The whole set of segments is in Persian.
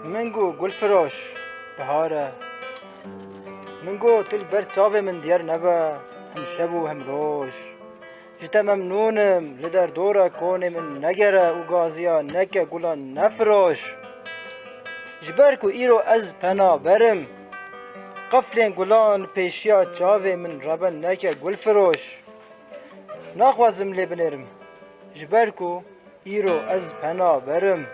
منگو گل فروش بهاره منگو تل بر چاوه من دیار نبا هم شب و هم روش جتا ممنونم لدر دورا کونه من نگره و گازیا نکه گلان نفروش جبرکو ایرو از پنا برم قفلین گلان پیشیا چاوه من ربن نکه گل فروش نخوازم لی بنرم جبرکو ایرو از پنا برم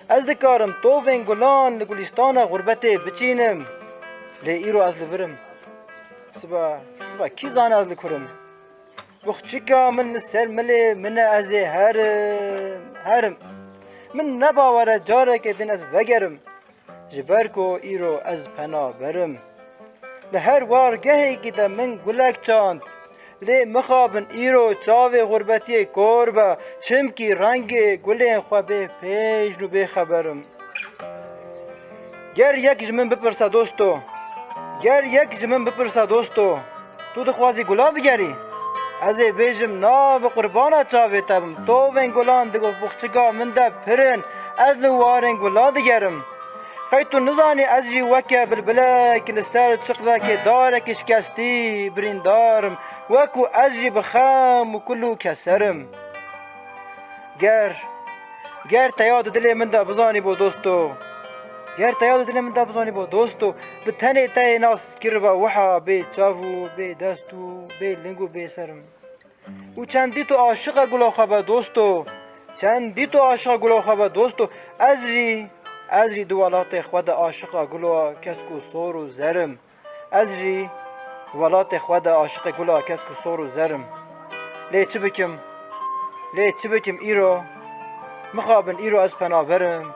از دکارم توفین گلان لگلستان غربته بچینم لی ایرو از لورم سبا کی زان از لکرم بخچکا من سر ملی من از هرم من نباوره جاره که دین از وگرم جبرکو ایرو از پنا برم به هر وارگهی که ده من گلک چاند لی مخابن ایرو چاوه غربتی کوربه چمکی رنگ گلین خواه پیش نو به خبرم گر یک جمن بپرسا دوستو تو دخوازی گلا بگری از بیجم نا به قربانا چاوه تبم تو وین گلان دگو بخچگا من ده پرن از لوارن گلا دگرم خی تو نزانی از جی وکه بلبله که لسر چقلا که داره که شکستی بریندارم وکو از جی بخم و کلو کسرم گر تیاد دل من ده بزانی با دوستو به تنه تای ناس کربا وحا به چاوو به دستو به لنگو به سرم و چندی تو عاشق گلو خوابه دوستو از جی دوالات خود عاشق گلو کسکو سور و زرم لی چه بکم ایرو مخابن ایرو از پنابرم